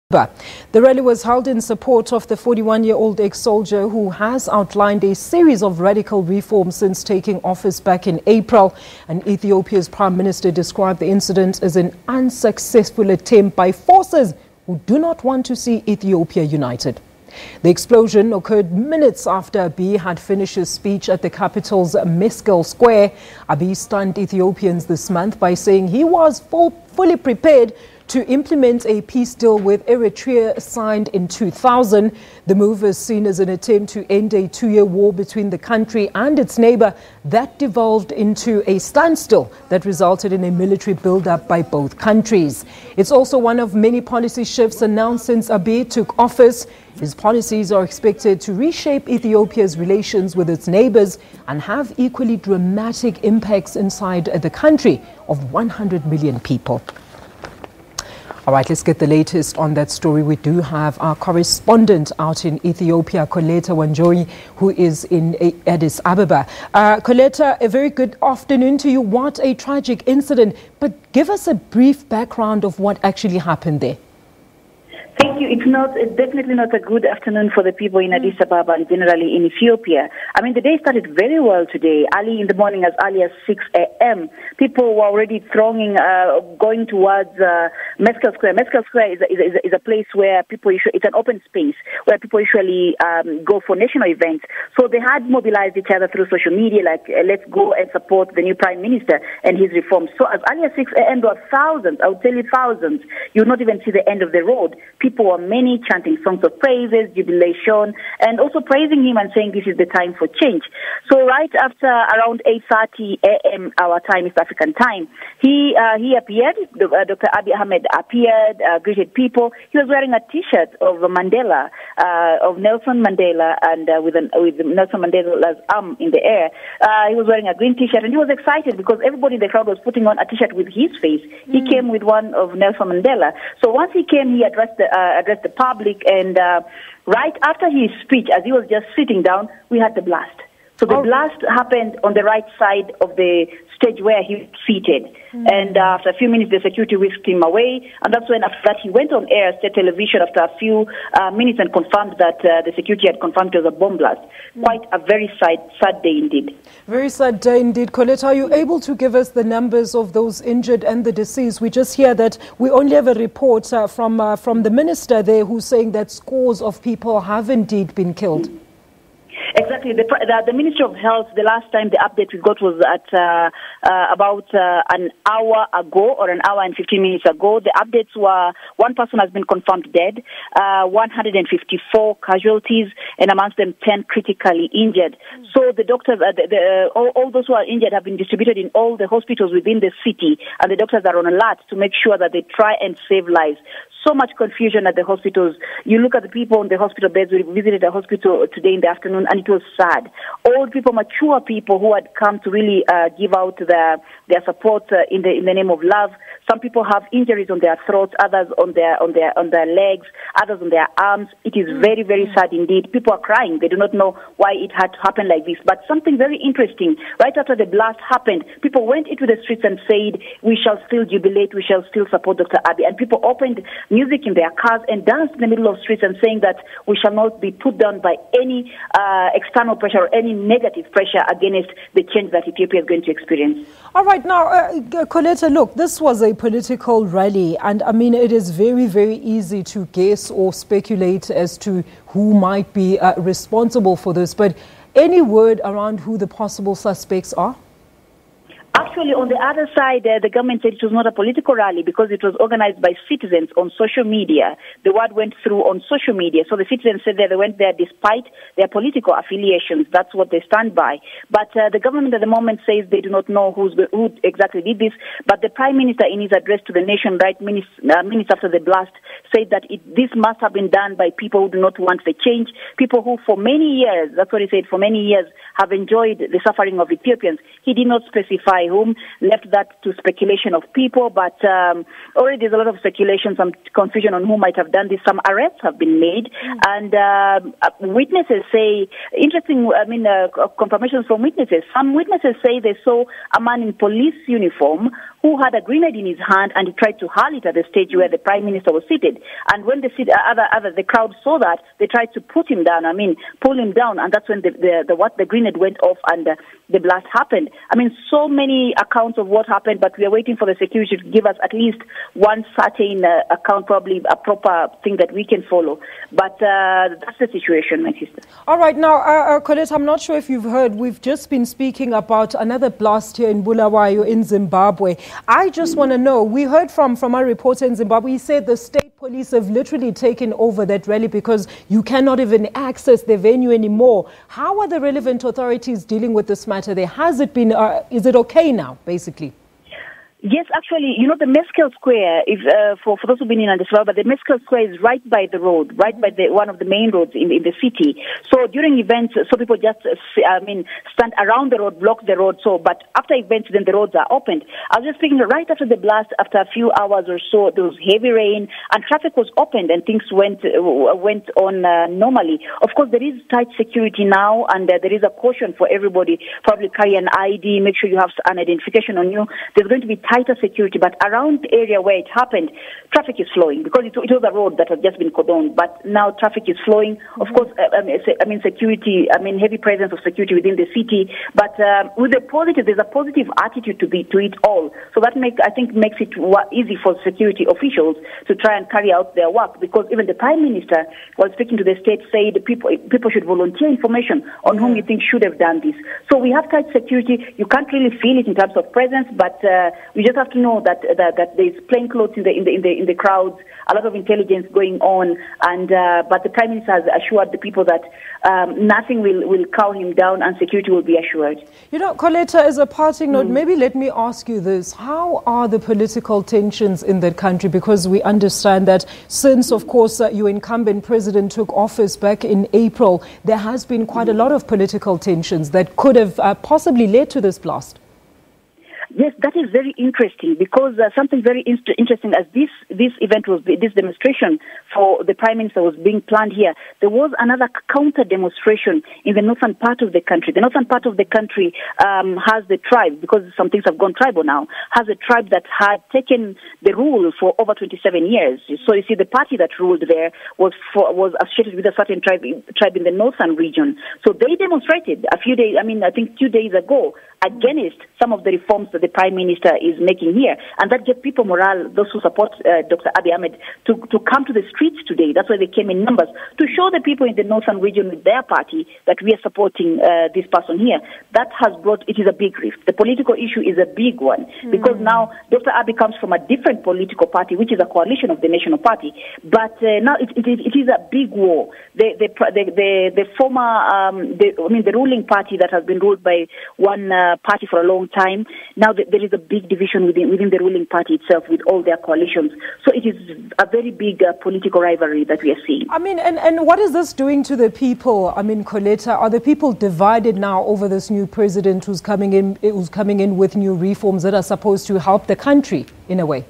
The rally was held in support of the 41-year-old ex-soldier who has outlined a series of radical reforms since taking office back in April. And Ethiopia's Prime Minister described the incident as an unsuccessful attempt by forces who do not want to see Ethiopia united. The explosion occurred minutes after Abiy had finished his speech at the capital's Meskel Square. Abiy stunned Ethiopians this month by saying he was fully prepared to implement a peace deal with Eritrea signed in 2000. The move is seen as an attempt to end a two-year war between the country and its neighbor that devolved into a standstill that resulted in a military build-up by both countries. It's also one of many policy shifts announced since Abiy took office. His policies are expected to reshape Ethiopia's relations with its neighbors and have equally dramatic impacts inside the country of 100 million people. All right, let's get the latest on that story. We do have our correspondent out in Ethiopia, Corleta Wanjohi, who is in Addis Ababa. Corleta, a very good afternoon to you. What a tragic incident, but give us a brief background of what actually happened there. Thank you. It's definitely not a good afternoon for the people in Addis Ababa and generally in Ethiopia. I mean, the day started very well today. Early in the morning, as early as 6 a.m., people were already thronging, going towards Meskel Square. Meskel Square is a place where people it's an open space where people usually go for national events. So they had mobilized each other through social media, like, let's go and support the new Prime Minister and his reforms. So as early as 6 a.m., there were thousands, I would tell you thousands. You would not even see the end of the road. People were many chanting songs of praises, jubilation, and also praising him and saying this is the time for change. So right after around 8:30 a.m. our time, East African time, he appeared. Dr. Abiy Ahmed appeared, greeted people. He was wearing a T-shirt of Mandela, of Nelson Mandela, and with Nelson Mandela's arm in the air. He was wearing a green T-shirt, and he was excited because everybody in the crowd was putting on a T-shirt with his face. He came with one of Nelson Mandela. So once he came, he addressed the public, and right after his speech, as he was just sitting down, we had the blast. So the blast happened on the right side of the stage where he was seated. And after a few minutes, the security whisked him away. And that's when, after that, he went on air, state television, after a few minutes, and confirmed that the security had confirmed it was a bomb blast. Quite a very sad day indeed. Very sad day indeed. Corleta, are you able to give us the numbers of those injured and the deceased? We just hear that we only have a report from the minister there who's saying that scores of people have indeed been killed. Exactly. The Ministry of Health, the last time the update we got was at about an hour ago, or an hour and 15 minutes ago. The updates were one person has been confirmed dead, 154 casualties, and amongst them 10 critically injured. So the doctors, all those who are injured have been distributed in all the hospitals within the city, and the doctors are on alert to make sure that they try and save lives. So much confusion at the hospitals. You look at the people in the hospital beds. We visited a hospital today in the afternoon, and it was sad. Old people, mature people who had come to really give out their support in the name of love. Some people have injuries on their throats, others on their legs, others on their arms. It is very, very sad indeed. People are crying. They do not know why it had to happen like this. But something very interesting. Right after the blast happened, people went into the streets and said, "We shall still jubilate. We shall still support Dr. Abiy." And people opened music in their cars and danced in the middle of streets and saying that we shall not be put down by any external pressure or any negative pressure against the change that Ethiopia is going to experience. All right, now, Corleta, look, this was a political rally, and I mean, it is very, very easy to guess or speculate as to who might be responsible for this, but any word around who the possible suspects are? Actually, on the other side, the government said it was not a political rally because it was organized by citizens on social media. The word went through on social media. So the citizens said that they went there despite their political affiliations. That's what they stand by. But the government at the moment says they do not know who exactly did this. But the Prime Minister, in his address to the nation minutes after the blast, said that this must have been done by people who do not want the change, people who for many years, that's what he said, for many years have enjoyed the suffering of Ethiopians. He did not specify by whom, left that to speculation of people. But already there's a lot of speculation, some confusion on who might have done this. Some arrests have been made, and witnesses say, confirmations from witnesses. Some witnesses say they saw a man in police uniform who had a grenade in his hand, and he tried to hurl it at the stage where the Prime Minister was seated. And when the crowd saw that, they tried to pull him down, and that's when the grenade went off and the blast happened. So many accounts of what happened, but we are waiting for the security to give us at least one certain account, probably a proper thing that we can follow. But that's the situation, my sister. All right, now, Corleta, I'm not sure if you've heard, we've just been speaking about another blast here in Bulawayo in Zimbabwe. I just want to know, we heard from our reporter in Zimbabwe, he said the state police have literally taken over that rally because you cannot even access the venue anymore. How are the relevant authorities dealing with this matter there? Has it been, is it okay now, basically? Yes, actually, the Meskel Square, for those who've been in Addis Ababa, the Meskel Square is right by the road, right by one of the main roads in the city. So during events, people just, stand around the road, block the road. But after events, then the roads are opened. I was just thinking, right after the blast, after a few hours or so, there was heavy rain, and traffic was opened, and things went on normally. Of course, there is tight security now, and there is a caution for everybody. Probably carry an ID, make sure you have an identification on you. There's going to be tighter security, but around the area where it happened, traffic is flowing because it was a road that had just been cordoned. But now traffic is flowing. Of course, security. Heavy presence of security within the city. But with the positive, there's a positive attitude to it all. So that makes it easy for security officials to try and carry out their work. Because even the Prime Minister, while speaking to the state, said people should volunteer information on whom you think should have done this. So we have tight security. You can't really feel it in terms of presence, but we just have to know that there's plainclothes in the crowds, a lot of intelligence going on, and but the Prime Minister has assured the people that nothing will cow him down and security will be assured. Corleta, as a parting note, maybe let me ask you this. How are the political tensions in that country? Because we understand that since, of course, your incumbent president took office back in April, there has been quite a lot of political tensions that could have possibly led to this blast. Yes, that is very interesting because something very interesting as this event was, this demonstration for the Prime Minister was being planned here. There was another counter demonstration in the northern part of the country. The northern part of the country has the tribe, because some things have gone tribal now, has a tribe that had taken the rule for over 27 years. So you see, the party that ruled there was associated with a certain tribe in the northern region. So they demonstrated a few days, I think 2 days ago, against some of the reforms that the Prime Minister is making here. And that gave people morale, those who support Dr. Abiy Ahmed, to come to the streets today. That's why they came in numbers, to show the people in the northern region with their party that we are supporting this person here. That has brought, it is a big rift. The political issue is a big one, because now Dr. Abiy comes from a different political party, which is a coalition of the National Party. But now it is a big war. The ruling party that has been ruled by one party for a long time, now there is a big division within the ruling party itself with all their coalitions. So it is a very big political rivalry that we are seeing. And what is this doing to the people? Corleta, are the people divided now over this new president who's coming in with new reforms that are supposed to help the country in a way?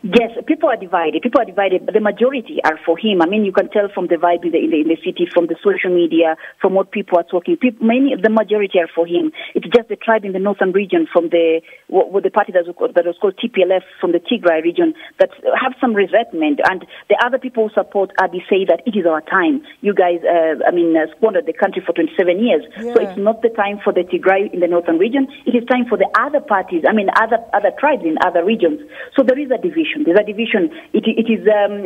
Yes, people are divided. But the majority are for him. You can tell from the vibe in the city, from the social media, from what people are talking. The majority are for him. It's just the tribe in the northern region, from the party that was called TPLF from the Tigray region, that have some resentment. And the other people who support Abiy say that it is our time. You guys, squandered the country for 27 years. Yeah. So it's not the time for the Tigray in the northern region. It is time for the other parties. Other tribes in other regions. So there is a division. There's a division. It is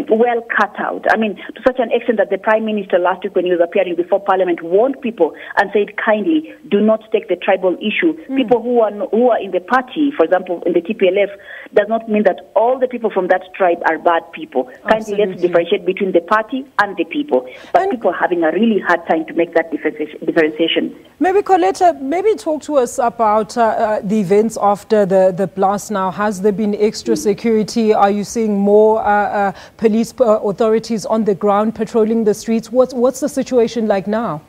well cut out. To such an extent that the Prime Minister last week, when he was appearing before Parliament, warned people and said, kindly, do not take the tribal issue. People who are in the party, for example, in the TPLF, does not mean that all the people from that tribe are bad people. Kindly, let's differentiate between the party and the people. But people are having a really hard time to make that differentiation. Maybe, Corleta, talk to us about the events after the blast now. Has there been extra security? Are you seeing more police authorities on the ground patrolling the streets? What's the situation like now?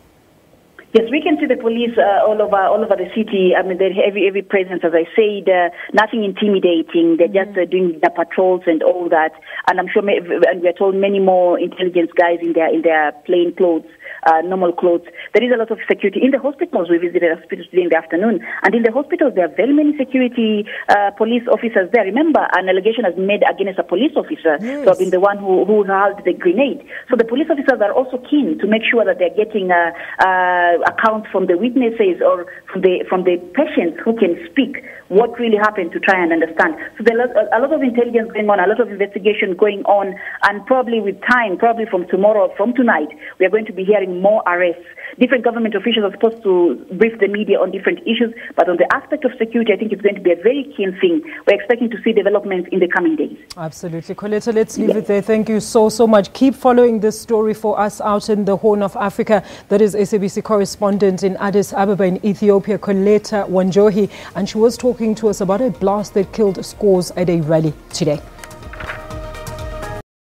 Yes, we can see the police all over the city. I mean, they have every presence, as I said, nothing intimidating. They're just doing the patrols and all that. And I'm sure, and we are told many more intelligence guys in their plain clothes, normal clothes. There is a lot of security. In the hospitals, we visited hospitals today in the afternoon, and in the hospitals, there are very many security police officers there. Remember, an allegation has made against a police officer to have been the one who hurled the grenade. So the police officers are also keen to make sure that they're getting accounts from the witnesses or from the patients who can speak what really happened to try and understand. So there's a lot of intelligence going on, a lot of investigation going on, and probably with time, probably from tomorrow, from tonight, we are going to be hearing more arrests. Different government officials are supposed to brief the media on different issues, but on the aspect of security, I think it's going to be a very keen thing. We're expecting to see developments in the coming days. Absolutely. Corleta, let's leave it there. Thank you so much. Keep following this story for us out in the Horn of Africa. That is SABC correspondent in Addis Ababa in Ethiopia, Corleta Wanjohi, and she was talking to us about a blast that killed scores at a rally today.